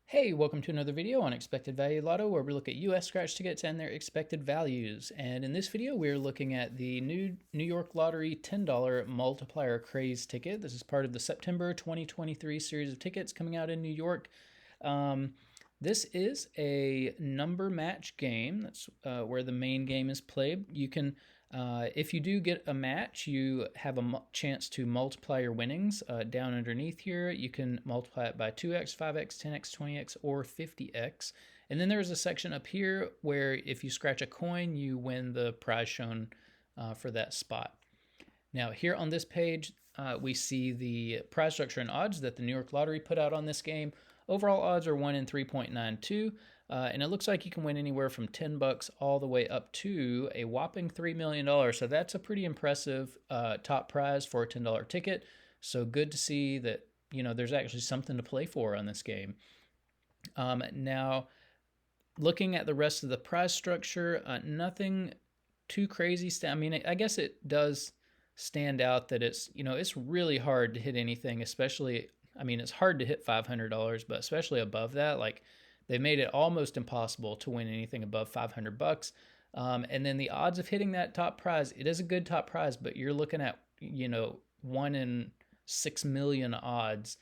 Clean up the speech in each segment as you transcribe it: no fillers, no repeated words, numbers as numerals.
Hey, welcome to another video on Expected Value Lotto, where we look at US scratch tickets and their expected values. And in this video, we're looking at the new New York Lottery $10 Multiplier Craze ticket. This is part of the September 2023 series of tickets coming out in New York. This is a number match game. That's where the main game is played. You can, if you do get a match, you have a chance to multiply your winnings. Down underneath here, you can multiply it by 2x, 5x, 10x, 20x, or 50x. And then there's a section up here where if you scratch a coin, you win the prize shown for that spot. Now, here on this page, we see the prize structure and odds that the New York Lottery put out on this game. Overall odds are 1 in 3.92, and it looks like you can win anywhere from $10 all the way up to a whopping $3 million. So that's a pretty impressive top prize for a $10 ticket. So good to see that, you know, there's actually something to play for on this game. Now, looking at the rest of the prize structure, nothing too crazy. I mean, I guess it does stand out that it's, you know, it's really hard to hit anything, especially, I mean, it's hard to hit $500, but especially above that, like they made it almost impossible to win anything above $500. And then the odds of hitting that top prize, it is a good top prize, but you're looking at, you know, 1 in 6 million odds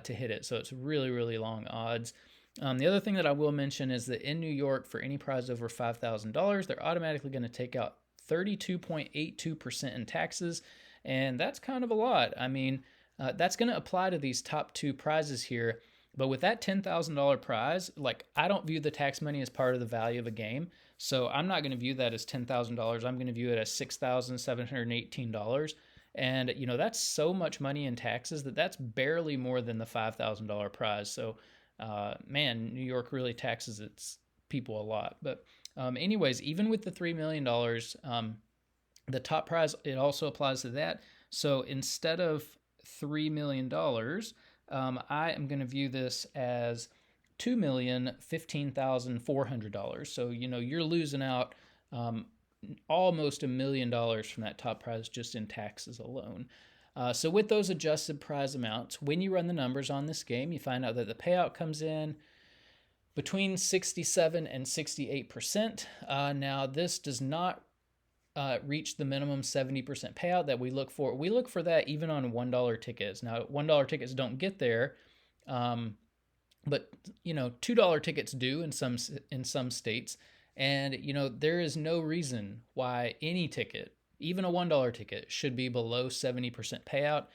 to hit it. So it's really, really long odds. The other thing that I will mention is that in New York, for any prize over $5,000, they're automatically going to take out 32.82% in taxes, and that's kind of a lot. I mean, that's going to apply to these top two prizes here, but with that $10,000 prize, like, I don't view the tax money as part of the value of a game, so I'm not going to view that as $10,000. I'm going to view it as $6,718, and you know, that's so much money in taxes that's barely more than the $5,000 prize. So man, New York really taxes its people a lot. But anyways, even with the $3 million, the top prize, it also applies to that. So instead of $3 million, I am going to view this as $2,015,400. So, you know, you're losing out almost $1 million from that top prize just in taxes alone. So with those adjusted prize amounts, when you run the numbers on this game, you find out that the payout comes in between 67 and 68%. Now, this does not reach the minimum 70% payout that we look for. We look for that even on $1 tickets. Now, $1 tickets don't get there, but you know, $2 tickets do in some states. And you know, there is no reason why any ticket, even a $1 ticket, should be below 70% payout.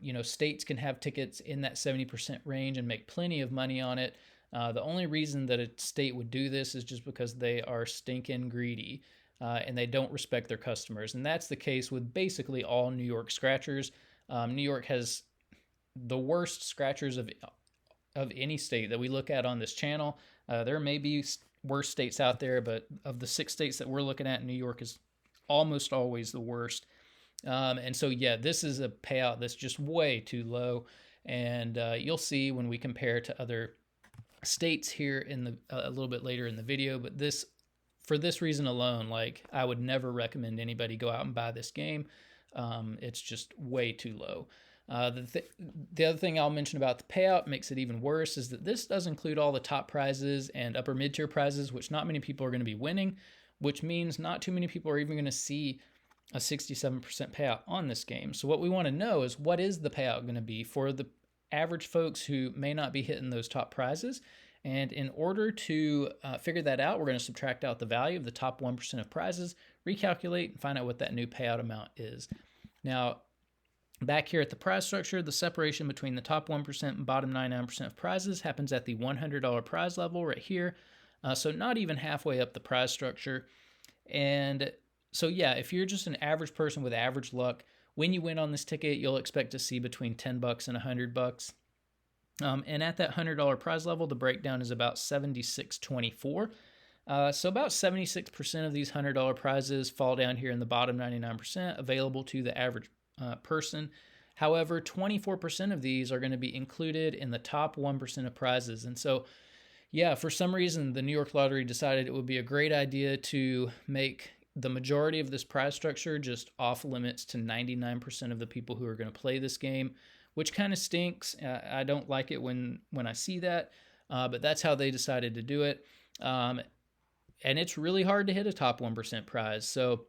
You know, states can have tickets in that 70% range and make plenty of money on it. The only reason that a state would do this is just because they are stinking greedy and they don't respect their customers. And that's the case with basically all New York scratchers. New York has the worst scratchers of any state that we look at on this channel. There may be worse states out there, but of the 6 states that we're looking at, New York is almost always the worst. And so, yeah, this is a payout that's just way too low. And you'll see when we compare to other states here in the a little bit later in the video. But this, for this reason alone, like, I would never recommend anybody go out and buy this game. It's just way too low. The other thing I'll mention about the payout makes it even worse is that this does include all the top prizes and upper mid-tier prizes, which not many people are going to be winning, which means not too many people are even going to see a 67% payout on this game. So what we want to know is, what is the payout going to be for the average folks who may not be hitting those top prizes? And in order to figure that out, we're going to subtract out the value of the top 1% of prizes, recalculate, and find out what that new payout amount is. Now, back here at the prize structure, the separation between the top 1% and bottom 99% of prizes happens at the $100 prize level right here. So not even halfway up the prize structure. And so, yeah, if you're just an average person with average luck, when you win on this ticket, you'll expect to see between $10 and $100. And at that $100 prize level, the breakdown is about 76.24. So about 76% of these $100 prizes fall down here in the bottom 99%, available to the average person. However, 24% of these are going to be included in the top 1% of prizes. And so, yeah, for some reason, the New York Lottery decided it would be a great idea to make the majority of this prize structure just off limits to 99% of the people who are going to play this game, which kind of stinks. I don't like it when I see that. but that's how they decided to do it. And it's really hard to hit a top 1% prize. So,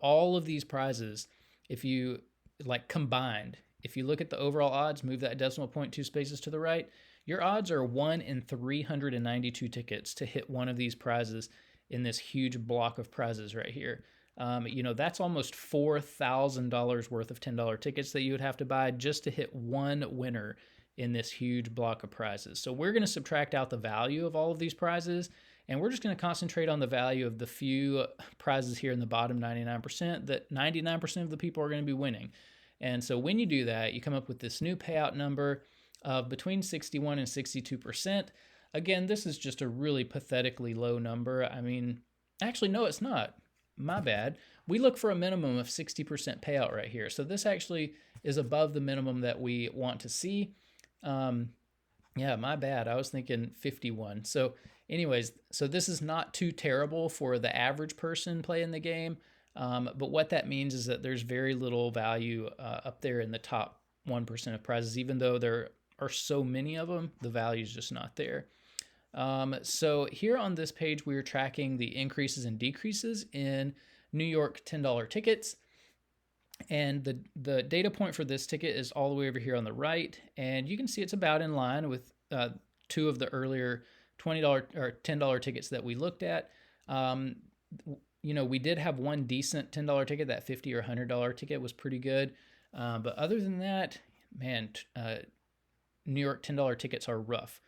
all of these prizes, if you like combined, if you look at the overall odds, move that decimal point 2 spaces to the right, your odds are 1 in 392 tickets to hit one of these prizes in this huge block of prizes right here. That's almost $4,000 worth of $10 tickets that you would have to buy just to hit one winner in this huge block of prizes. So we're going to subtract out the value of all of these prizes, and we're just going to concentrate on the value of the few prizes here in the bottom 99% that 99% of the people are going to be winning. And so when you do that, you come up with this new payout number of between 61 and 62%. Again, this is just a really pathetically low number. I mean, actually, no, it's not. My bad. We look for a minimum of 60% payout right here. So this actually is above the minimum that we want to see. Yeah, my bad. I was thinking 51. So anyways, so this is not too terrible for the average person playing the game. But what that means is that there's very little value up there in the top 1% of prizes. Even though there are so many of them, the value is just not there. So here on this page, we are tracking the increases and decreases in New York $10 tickets. And the data point for this ticket is all the way over here on the right. And you can see it's about in line with two of the earlier $20 or $10 tickets that we looked at. We did have one decent $10 ticket. That $50 or $100 ticket was pretty good. But other than that, man, New York $10 tickets are rough.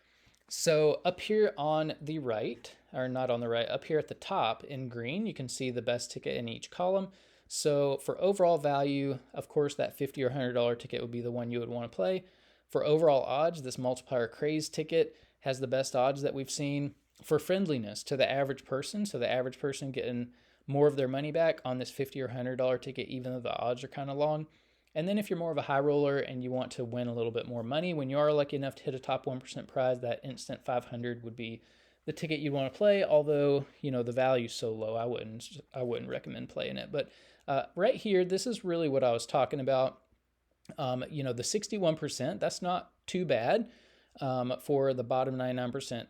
So up here on the right, or not on the right, up here at the top in green, you can see the best ticket in each column. So for overall value, of course, that $50 or $100 ticket would be the one you would want to play. For overall odds, this Multiplier Craze ticket has the best odds that we've seen. For friendliness to the average person, so the average person getting more of their money back on this $50 or $100 ticket, even though the odds are kind of long. And then if you're more of a high roller and you want to win a little bit more money, when you are lucky enough to hit a top 1% prize, that instant 500 would be the ticket you'd want to play. Although, the value's so low, I wouldn't recommend playing it. But right here, this is really what I was talking about. The 61%, that's not too bad for the bottom 99%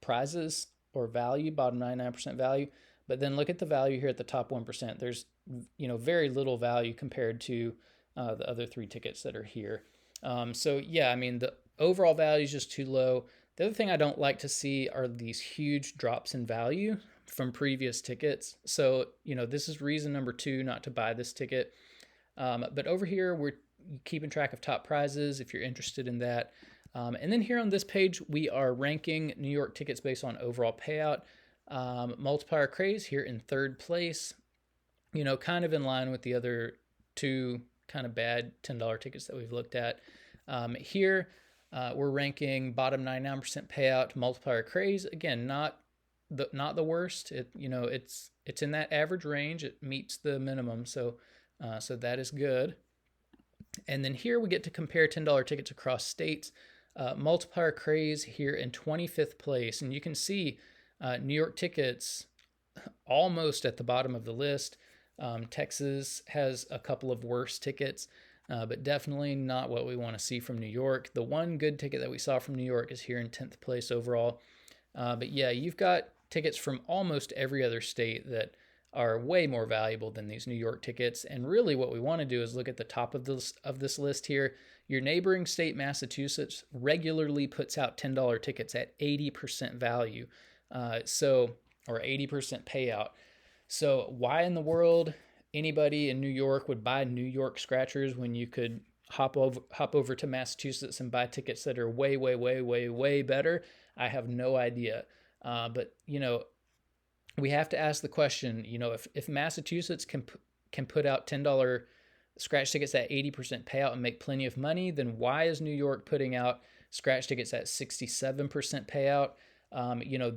prizes or value, bottom 99% value. But then look at the value here at the top 1%. There's, very little value compared to the other three tickets that are here. So yeah, I mean, the overall value is just too low. The other thing I don't like to see are these huge drops in value from previous tickets. So, this is reason number 2 not to buy this ticket. But over here, we're keeping track of top prizes if you're interested in that. And then here on this page, we are ranking New York tickets based on overall payout. Multiplier Craze here in 3rd place, kind of in line with the other two kind of bad $10 tickets that we've looked at. Here, we're ranking bottom 99% payout Multiplier Craze. Again, not the worst. It's in that average range. It meets the minimum, so that is good. And then here we get to compare $10 tickets across states. Multiplier Craze here in 25th place, and you can see New York tickets almost at the bottom of the list. Texas has a couple of worse tickets, but definitely not what we want to see from New York. The one good ticket that we saw from New York is here in 10th place overall. But yeah, you've got tickets from almost every other state that are way more valuable than these New York tickets. And really what we want to do is look at the top of this list here. Your neighboring state, Massachusetts, regularly puts out $10 tickets at 80% value. Or 80% payout. So why in the world anybody in New York would buy New York scratchers when you could hop over to Massachusetts and buy tickets that are way, way, way, way, way better? I have no idea. But we have to ask the question, if Massachusetts can put out $10 scratch tickets at 80% payout and make plenty of money, then why is New York putting out scratch tickets at 67% payout?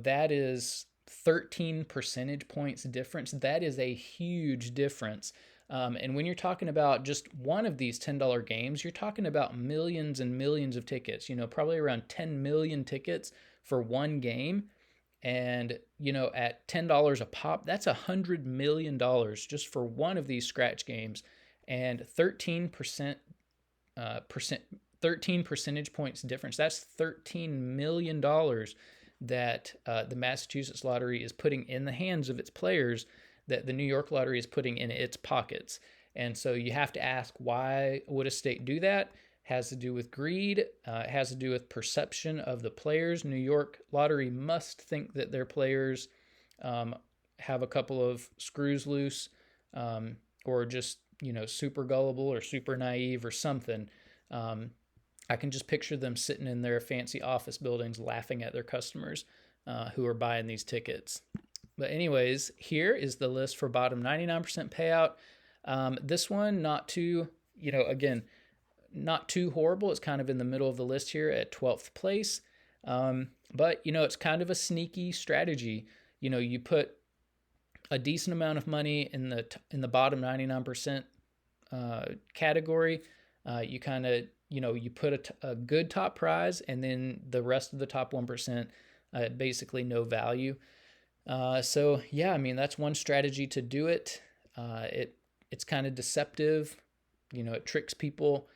That is 13 percentage points difference. That is a huge difference. And when you're talking about just one of these $10 games, you're talking about millions and millions of tickets, probably around 10 million tickets for one game. And, at $10 a pop, that's $100 million just for one of these scratch games. And 13% 13 percentage points difference. That's $13 million that the Massachusetts lottery is putting in the hands of its players that the New York lottery is putting in its pockets. And so you have to ask, why would a state do that? It has to do with greed. It has to do with perception of the players. New York lottery must think that their players have a couple of screws loose, or just, super gullible or super naive or something. I can just picture them sitting in their fancy office buildings laughing at their customers who are buying these tickets. But anyways, here is the list for bottom 99% payout. This one, not too, again, not too horrible. It's kind of in the middle of the list here at 12th place. But, it's kind of a sneaky strategy. You put a decent amount of money in the bottom 99% category. You kind of, you put a good top prize, and then the rest of the top 1%, basically no value. So yeah, I mean, that's one strategy to do it. It's kind of deceptive, it tricks people.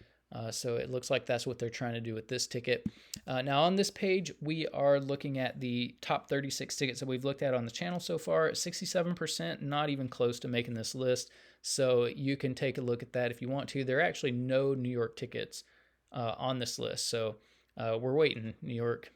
So it looks like that's what they're trying to do with this ticket. Now on this page, we are looking at the top 36 tickets that we've looked at on the channel so far. 67%, not even close to making this list. So you can take a look at that if you want to. There are actually no New York tickets on this list. So we're waiting, New York.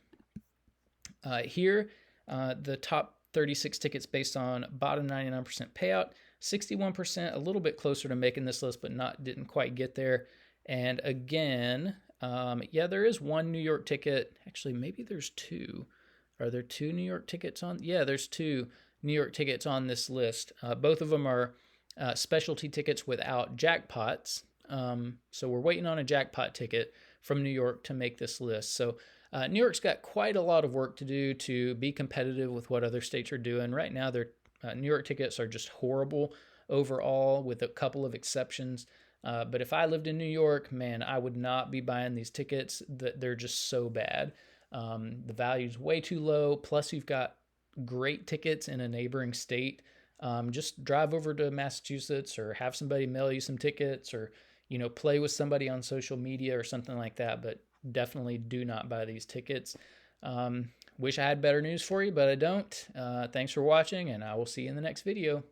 Here, the top 36 tickets based on bottom 99% payout, 61%, a little bit closer to making this list, but didn't quite get there. And again, yeah, there is one New York ticket. Actually, maybe there's two. Are there two New York tickets on? Yeah, there's two New York tickets on this list. Both of them are specialty tickets without jackpots. So we're waiting on a jackpot ticket from New York to make this list. So New York's got quite a lot of work to do to be competitive with what other states are doing. Right now, their New York tickets are just horrible overall, with a couple of exceptions. But if I lived in New York, man, I would not be buying these tickets. They're just so bad. The value's way too low. Plus, you've got great tickets in a neighboring state. Just drive over to Massachusetts, or have somebody mail you some tickets, or play with somebody on social media or something like that. But definitely do not buy these tickets. Wish I had better news for you, but I don't. Thanks for watching, and I will see you in the next video.